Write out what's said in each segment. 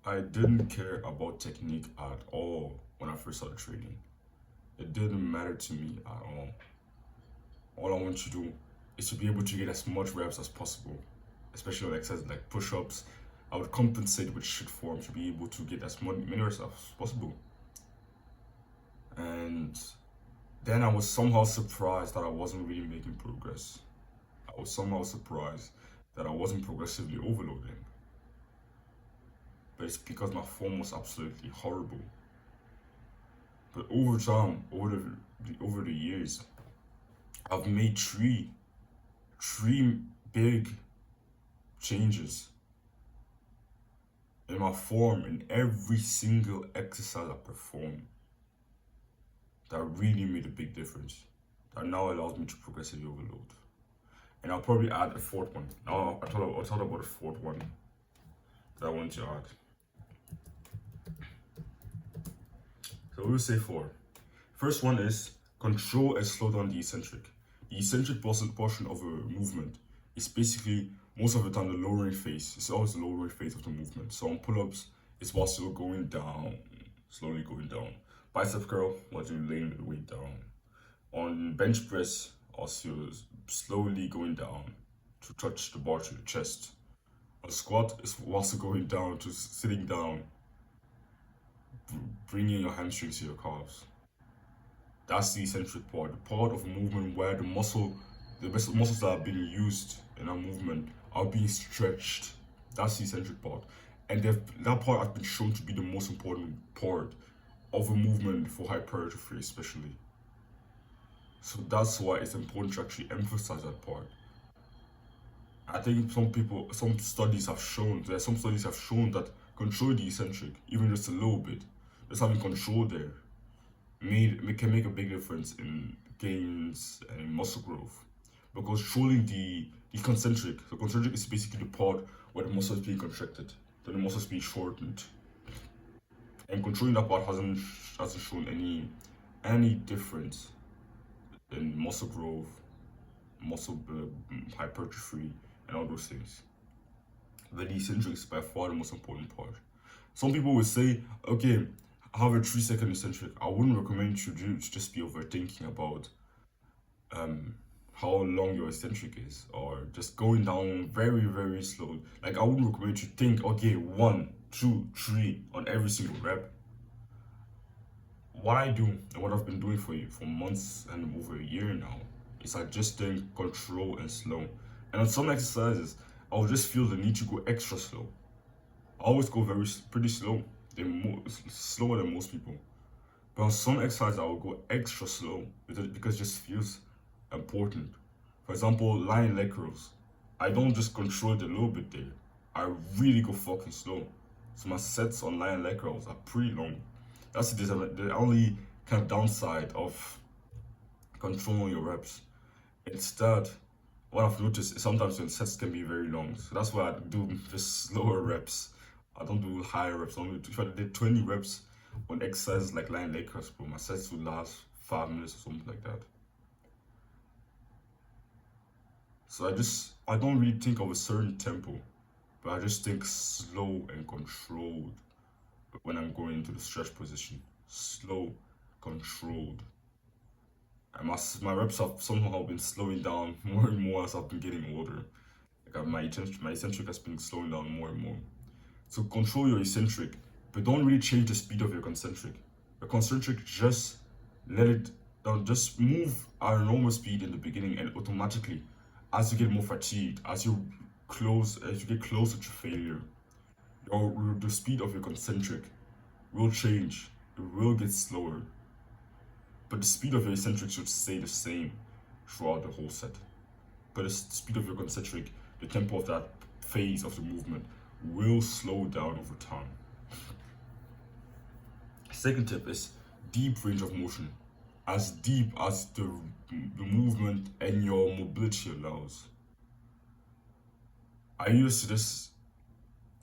I didn't care about technique at all when I first started training. It didn't matter to me at all. All I want to do is to be able to get as much reps as possible, especially on exercises like push-ups. I would compensate with shit form to be able to get as many reps as possible. And then I was somehow surprised that I wasn't really making progress. I was somehow surprised that I wasn't progressively overloading. But it's because my form was absolutely horrible. But over time, over the years, I've made three big changes in my form in every single exercise I perform that really made a big difference. That now allows me to progressively overload. And I'll probably add a fourth one. Now I thought about a fourth one that I want to add. So we'll say four. First one is control and slow down the eccentric. The eccentric portion of a movement is basically most of the time the lowering phase. It's always the lowering phase of the movement. So on pull-ups, it's while still going down, slowly going down. Bicep curl, while you're laying the weight down. On bench press, also slowly going down to touch the bar to the chest. On squat, it's also going down to sitting down, bringing your hamstrings to your calves. That's the eccentric part, the part of a movement where the muscles that are being used in a movement are being stretched. That's the eccentric part. And that part has been shown to be the most important part of a movement for hypertrophy, especially. So that's why it's important to actually emphasize that part. I think some studies have shown that control the eccentric, even just a little bit, just having control there, can make a big difference in gains and in muscle growth. Because controlling the concentric, so concentric is basically the part where the muscle is being contracted, then the muscle is being shortened. And controlling that part hasn't shown any difference in muscle growth, muscle hypertrophy, and all those things. But the eccentric is by far the most important part. Some people would say, okay, have a 3 second eccentric. I wouldn't recommend you to just be overthinking about how long your eccentric is, or just going down very, very slow. Like, I wouldn't recommend you to think, okay, 1, 2, 3 on every single rep. What I do and what I've been doing for months and over a year now is I just think control and slow. And on some exercises, I'll just feel the need to go extra slow. I always go pretty slow. Slower than most people. But on some exercises, I will go extra slow because it just feels important. For example, lying leg curls. I don't just control it a little bit there. I really go fucking slow. So my sets on lying leg curls are pretty long. That's the only kind of downside of controlling your reps. Instead, what I've noticed is sometimes your sets can be very long. So that's why I do just slower reps. I don't do higher reps. If I did 20 reps on exercises like lying leg curls, bro, my sets would last 5 minutes or something like that. So I don't really think of a certain tempo, but I just think slow and controlled when I'm going into the stretch position. Slow, controlled. And my reps have somehow been slowing down more and more as I've been getting older. Like my eccentric has been slowing down more and more. So control your eccentric, but don't really change the speed of your concentric. Your concentric, just let it down, just move at a normal speed in the beginning, and automatically, as you get more fatigued, as you get closer to failure, the speed of your concentric will change. It will get slower. But the speed of your eccentric should stay the same throughout the whole set. But the speed of your concentric, the tempo of that phase of the movement, will slow down over time. Second tip is deep range of motion. As deep as the movement and your mobility allows. I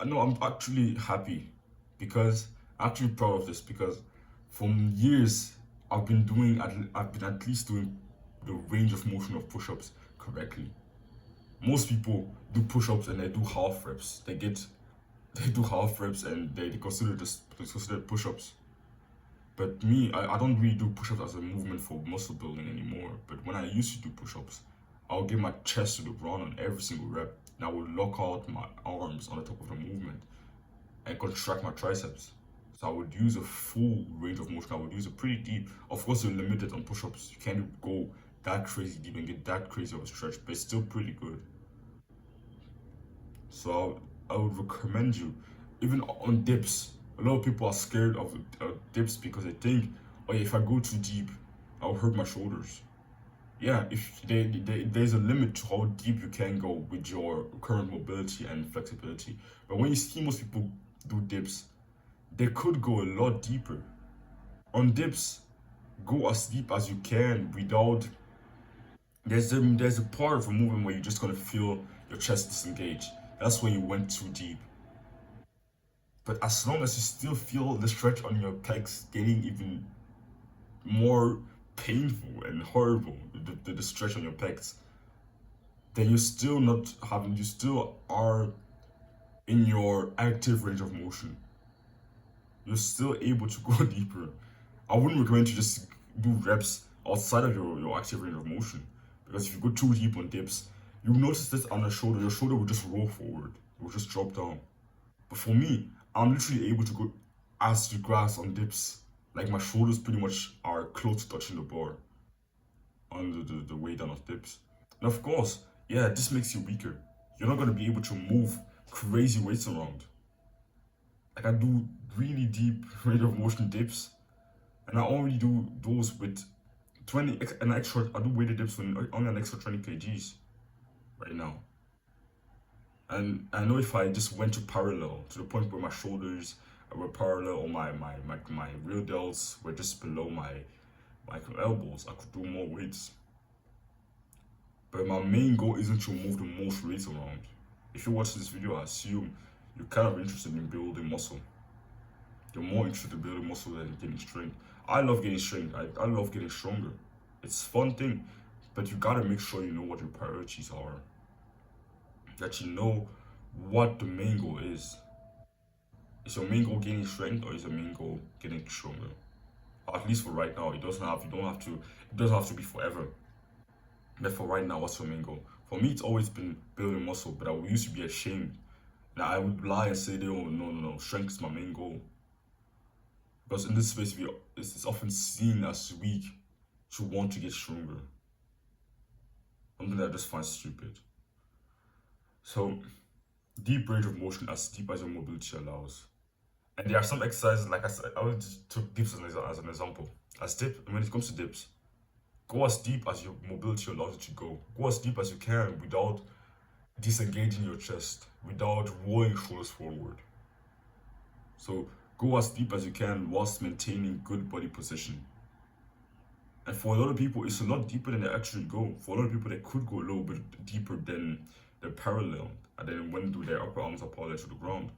know I'm actually happy because I'm actually proud of this, because for years I've been at least doing the range of motion of push-ups correctly. Most people do push-ups and they do half reps. They get they do half reps and they consider this considered push-ups. But me, I don't really do push-ups as a movement for muscle building anymore. But when I used to do push-ups, I'll get my chest to the ground on every single rep, and I would lock out my arms on the top of the movement and contract my triceps. So I would use a full range of motion. I would use it pretty deep. Of course, you're limited on push-ups. You can't go that crazy deep and get that crazy of a stretch, but it's still pretty good. So I would recommend you, even on dips. A lot of people are scared of dips because they think, oh yeah, if I go too deep, I'll hurt my shoulders. Yeah, if there's a limit to how deep you can go with your current mobility and flexibility. But when you see most people do dips, they could go a lot deeper. On dips, go as deep as you can without. There's a part of a movement where you're just gonna feel your chest disengage. That's when you went too deep. But as long as you still feel the stretch on your pecs getting even more painful and horrible, the stretch on your pecs, then you're still not having, you still are in your active range of motion. You're still able to go deeper. I wouldn't recommend you just do reps outside of your active range of motion. Because if you go too deep on dips, you'll notice this on the shoulder, your shoulder will just roll forward. It will just drop down. But for me, I'm literally able to go as the grass on dips. Like my shoulders pretty much are close to touching the bar on the way down of dips. And of course, yeah, this makes you weaker. You're not gonna be able to move crazy weights around. Like I do really deep range of motion dips, and I only do those with 20 an extra. I do weighted dips with only an extra 20 kgs right now. And I know if I just went to parallel to the point where my shoulders were parallel or my real delts were just below my elbows, I could do more weights. But my main goal isn't to move the most weights around. If you're watching this video, I assume you're kind of interested in building muscle. You're more interested in building muscle than getting strength. I love getting strength. I love getting stronger. It's a fun thing, but you gotta make sure you know what your priorities are. That you know what the main goal is. Is your main goal gaining strength or is your main goal getting stronger? At least for right now, it doesn't have to be forever. But for right now, what's your main goal? For me, it's always been building muscle, but I used to be ashamed. Now I would lie and say, oh no, strength is my main goal. Because in this space, it's often seen as weak to want to get stronger. Something that I just find stupid. So, deep range of motion as deep as your mobility allows. And there are some exercises, like I said, I would just took dips as an example. When it comes to dips, go as deep as your mobility allows you to go. Go as deep as you can without disengaging your chest, without rolling shoulders forward. So go as deep as you can whilst maintaining good body position. And for a lot of people, it's a lot deeper than they actually go. For a lot of people, they could go a little bit deeper than the parallel, and then when do their upper arms are parallel to the ground.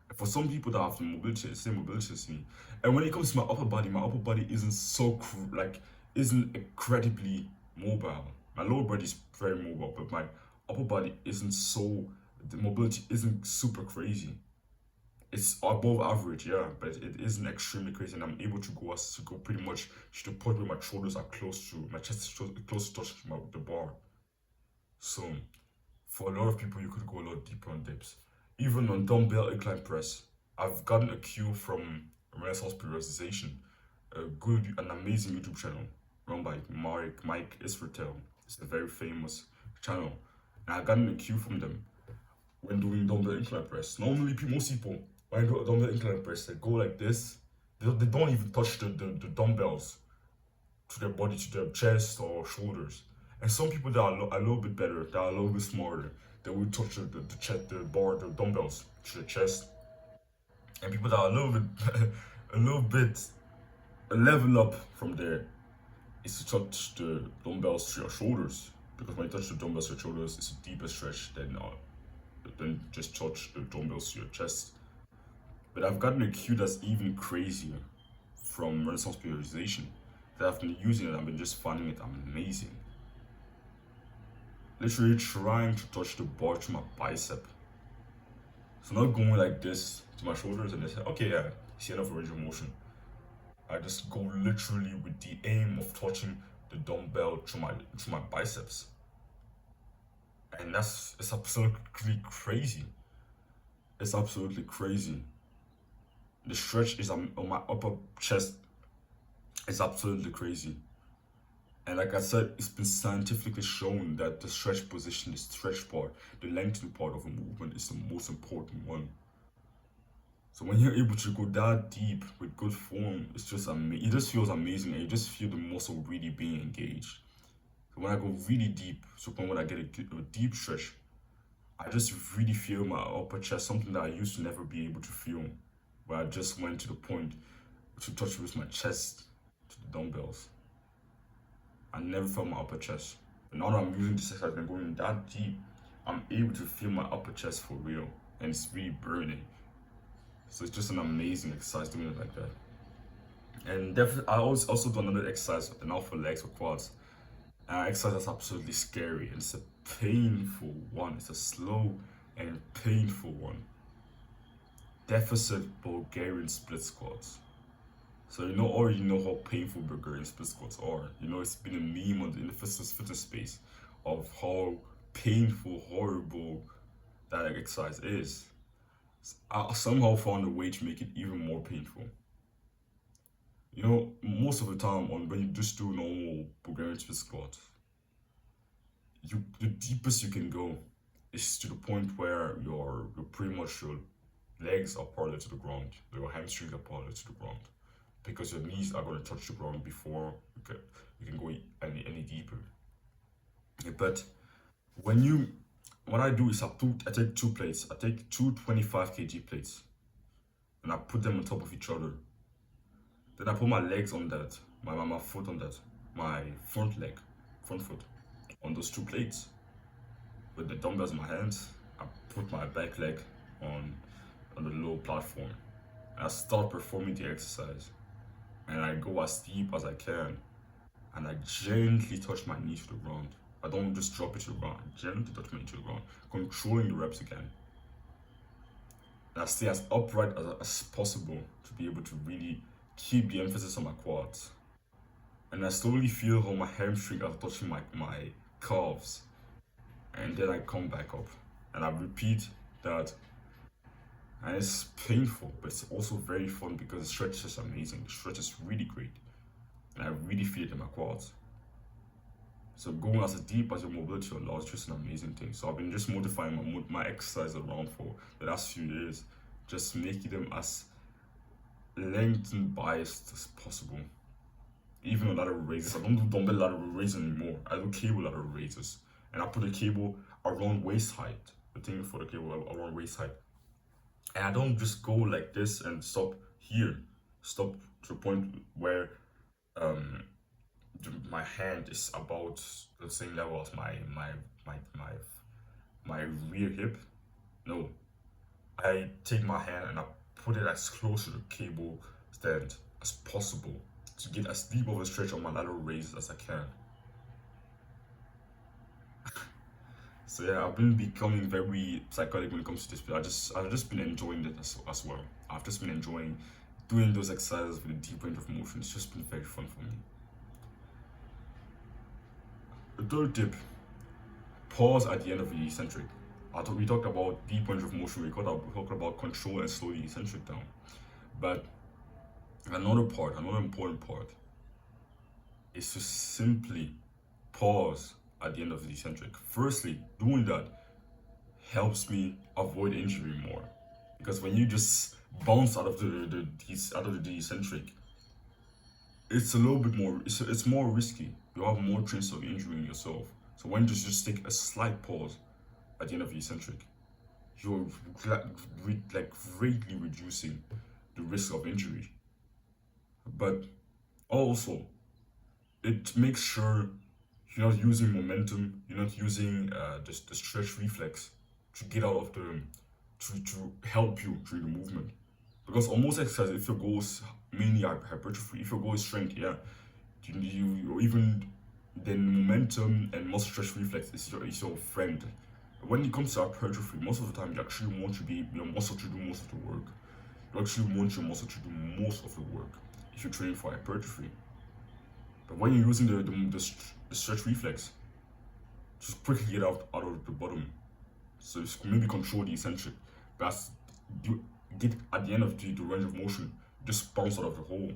And for some people that have the same mobility as me, and when it comes to my upper body isn't isn't incredibly mobile. My lower body is very mobile, but my upper body the mobility isn't super crazy. It's above average, yeah, but it isn't extremely crazy, and I'm able to go pretty much to the point where my shoulders are my chest is close to touch the bar. So, for a lot of people, you could go a lot deeper on dips. Even on dumbbell incline press, I've gotten a cue from Renaissance Periodization, an amazing YouTube channel run by Mike Israetel. It's a very famous channel, and I've gotten a cue from them when doing dumbbell incline press. Normally, most people, when I do a dumbbell incline press, they go like this. They don't even touch the dumbbells to their body, to their chest or shoulders. And some people that are a little bit better, that are a little bit smarter, they will touch the dumbbells to the chest. And people that are a little bit a level up from there is to touch the dumbbells to your shoulders. Because when you touch the dumbbells to your shoulders, it's a deeper stretch than just touch the dumbbells to your chest. But I've gotten a cue that's even crazier from Renaissance Periodization that I've been using, and I've been just finding it amazing. Literally trying to touch the bar to my bicep. So not going like this to my shoulders and they say, okay, yeah, it's the end of range of motion. I just go literally with the aim of touching the dumbbell through my biceps. And it's absolutely crazy. It's absolutely crazy. The stretch is on my upper chest is absolutely crazy. And like I said, it's been scientifically shown that the stretch position, the stretch part, the lengthening part of a movement is the most important one. So when you're able to go that deep with good form, it's just amazing. It just feels amazing, and you just feel the muscle really being engaged. So when I go really deep, so when I get a deep stretch, I just really feel my upper chest, something that I used to never be able to feel. Where I just went to the point to touch with my chest to the dumbbells. I never felt my upper chest. But now that I'm using this exercise and going that deep, I'm able to feel my upper chest for real. And it's really burning. So it's just an amazing exercise doing it like that. And definitely, I also do another exercise, now for legs or quads. And an exercise that's absolutely scary. And it's a painful one. It's a slow and painful one. Deficit Bulgarian split squats. So already know how painful Bulgarian split squats are. It's been a meme in the fitness space of how painful, horrible that exercise is. I somehow found a way to make it even more painful. Most of the time when you just do normal Bulgarian split squats, the deepest you can go is to the point where your pretty much your legs are parallel to the ground, your hamstrings are parallel to the ground, because your knees are going to touch the ground before you can go any deeper. But what I do is I take two plates. I take two 25 kg plates, and I put them on top of each other. Then I put my legs on that, my foot on that, my front foot on those two plates. With the dumbbells in my hands, I put my back leg on the low platform. And I start performing the exercise. And I go as deep as I can. And I gently touch my knee to the ground. I don't just drop it to the ground. I gently touch my knee to the ground, controlling the reps again. And I stay as upright as possible to be able to really keep the emphasis on my quads. And I slowly feel how my hamstrings are touching my calves. And then I come back up. And I repeat that. And it's painful, but it's also very fun because the stretch is amazing. The stretch is really great. And I really feel it in my quads. So going as deep as your mobility allows is just an amazing thing. So I've been just modifying my exercise around for the last few years, just making them as lengthened biased as possible. Even a lot of raises. I don't do dumbbell lateral raises anymore. I do cable lateral raises. And I put the cable around waist height. The thing for the cable around waist height. And I don't just go like this and stop here. Stop to the point where my hand is about the same level as my rear hip. No. I take my hand and I put it as close to the cable stand as possible to get as deep of a stretch on my lateral raises as I can. So yeah, I've been becoming very psychotic when it comes to this, but I've just been enjoying it as well. I've just been enjoying doing those exercises with a deep range of motion. It's just been very fun for me. The third tip: pause at the end of the eccentric. We talked about deep range of motion. We talked about control and slow the eccentric down. But another important part, is to simply pause at the end of the eccentric. Firstly, doing that helps me avoid injury more, because when you just bounce out of the eccentric, it's a little bit more. It's more risky. You have more chance of injuring yourself. So when you just take a slight pause at the end of the eccentric, you're greatly reducing the risk of injury. But also, it makes sure you're not using momentum, you're not using the stretch reflex to get out of to help you during the movement. Because on most exercises, if your goal is mainly hypertrophy, if your goal is strength, yeah, you even then momentum and muscle stretch reflex is your friend when it comes to hypertrophy, most of the time you actually want your muscle to do most of the work. You actually want your muscle to do most of the work if you're training for hypertrophy. But when you're using the stretch reflex, just quickly get out of the bottom. So just maybe control the eccentric. But as you get at the end of the range of motion, just bounce out of the hole.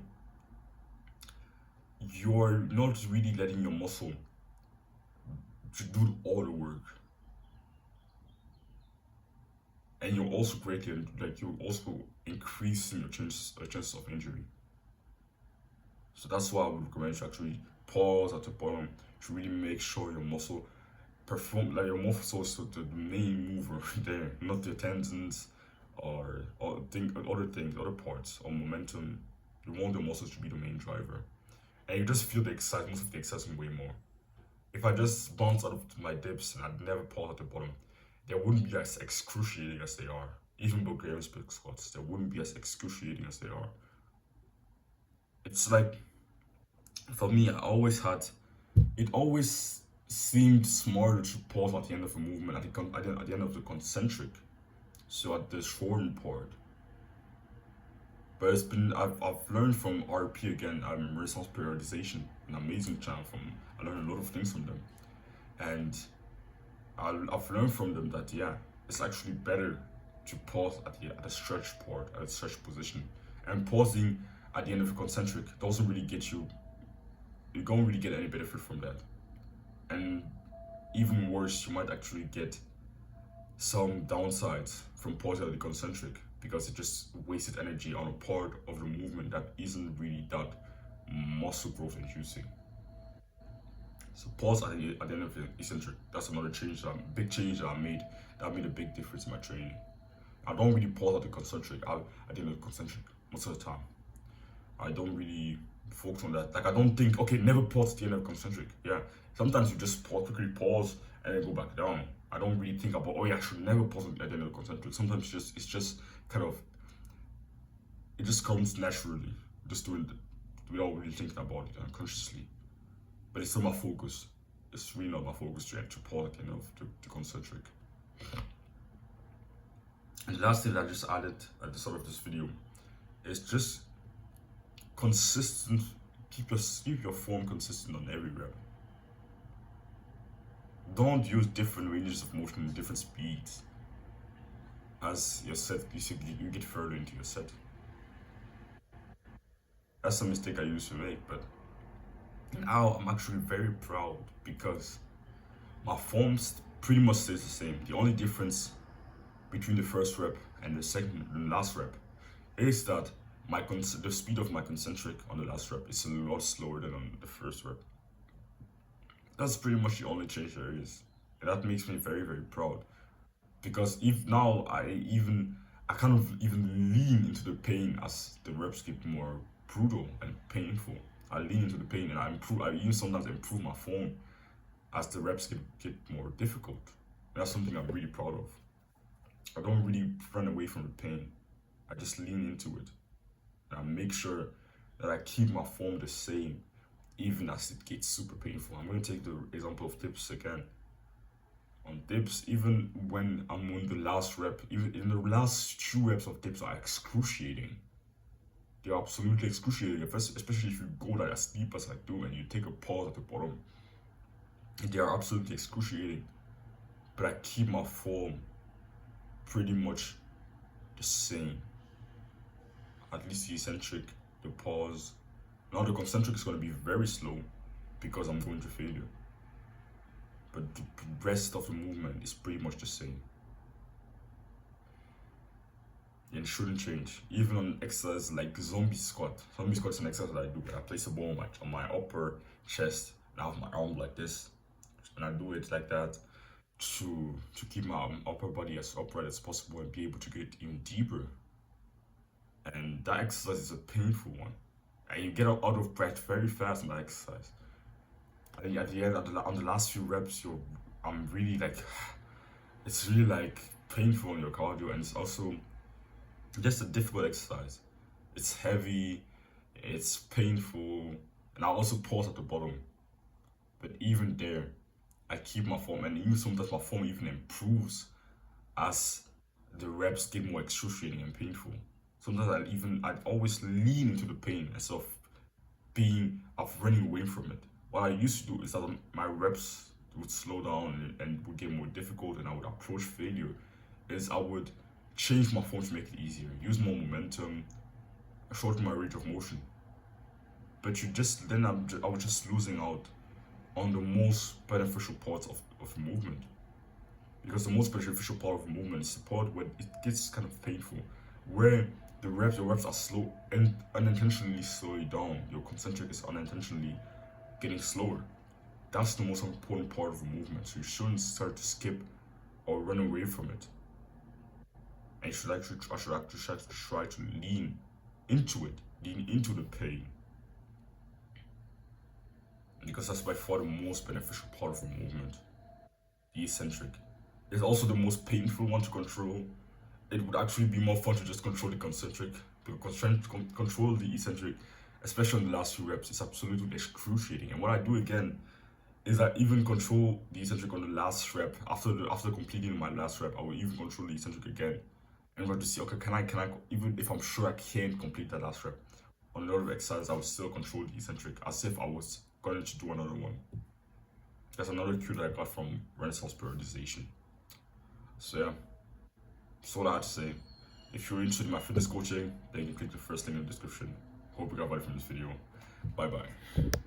You're not really letting your muscle to do all the work. And you're also you're also increasing your chances of injury. So that's why I would recommend you actually pause at the bottom to really make sure your muscle perform, like your muscle is the main mover there, not the tendons or other things, other parts or momentum. You want the muscles to be the main driver. And you just feel the excitement of the exercise way more. If I just bounce out of my dips and I'd never pause at the bottom, they wouldn't be as excruciating as they are. Even Bulgarian split squats, they wouldn't be as excruciating as they are. It's like, for me, it always seemed smarter to pause at the end of a movement, at the end of the concentric, so at the shortened part. But I've learned from RP again, response periodization, an amazing channel I learned a lot of things from them. And I've learned from them that, yeah, it's actually better to pause at the stretch part, at the stretch position. And pausing at the end of a concentric doesn't really get you don't really get any benefit from that. And even worse, you might actually get some downsides from pausing at the concentric because it just wasted energy on a part of the movement that isn't really that muscle growth inducing. So pause at the end of the eccentric. That's another big change that I made. That made a big difference in my training. I don't really pause at the concentric. At the end of the concentric most of the time. I don't really focus on that. Like, I don't think, okay, never pause at the end of concentric. Yeah, sometimes you just quickly pause and then go back down. I don't really think about, oh yeah, I should never pause at the end of the concentric. Sometimes it's just kind of, it just comes naturally, just doing it without really thinking about it unconsciously. But it's not my focus. It's really not my focus to pause at the end of the concentric. And the last thing that I just added at the start of this video is just consistent. Keep your form consistent on every rep. Don't use different ranges of motion and different speeds as your set. You get further into your set. That's a mistake I used to make, but now I'm actually very proud because my form pretty much stays the same. The only difference between the first rep and the last rep is that the speed of my concentric on the last rep is a lot slower than on the first rep. That's pretty much the only change there is. And that makes me very, very proud. Because if now I kind of even lean into the pain as the reps get more brutal and painful. I lean into the pain and I even sometimes improve my form as the reps get more difficult. And that's something I'm really proud of. I don't really run away from the pain. I just lean into it. And I make sure that I keep my form the same, even as it gets super painful. I'm going to take the example of dips again. On dips, even when I'm on the last rep, even in the last 2 reps of dips are excruciating. They're absolutely excruciating, especially if you go like as deep as I do and you take a pause at the bottom. They are absolutely excruciating. But I keep my form pretty much the same. At least the eccentric, the pause. Now the concentric is going to be very slow because I'm going to failure. But the rest of the movement is pretty much the same. It shouldn't change. Even on exercises like zombie squat. Zombie squat is an exercise that I do. I place a ball on my upper chest and I have my arm like this. And I do it like that to keep my upper body as upright as possible and be able to get even deeper. And that exercise is a painful one. And you get out of breath very fast in that exercise. And at the end, on the last few reps, I'm really like, it's really like painful on your cardio, and it's also just a difficult exercise. It's heavy, it's painful, and I also pause at the bottom. But even there, I keep my form, and even sometimes my form even improves as the reps get more excruciating and painful. Sometimes I'd always lean into the pain instead of running away from it. What I used to do is that my reps would slow down and would get more difficult, and I would approach failure. Is I would change my form to make it easier, use more momentum, shorten my range of motion. But I was just losing out on the most beneficial parts of movement. Because the most beneficial part of movement is the part where it gets kind of painful, where your reps are slow and unintentionally slowing down. Your concentric is unintentionally getting slower. That's the most important part of the movement. So you shouldn't start to skip or run away from it. And I should actually try to lean into it, lean into the pain. Because that's by far the most beneficial part of the movement. The eccentric. It's also the most painful one to control. It would actually be more fun to just control the concentric, because trying to control the eccentric, especially in the last few reps, is absolutely excruciating. And what I do again is I even control the eccentric on the last rep. After completing my last rep, I will even control the eccentric again in order to see, okay, can I even if I'm sure I can't complete that last rep on another exercise, I will still control the eccentric as if I was going to do another one. That's another cue that I got from Renaissance periodization. So yeah, that's all I had to say. If you're interested in my fitness coaching, then you can click the first link in the description. Hope you got value from this video. Bye bye.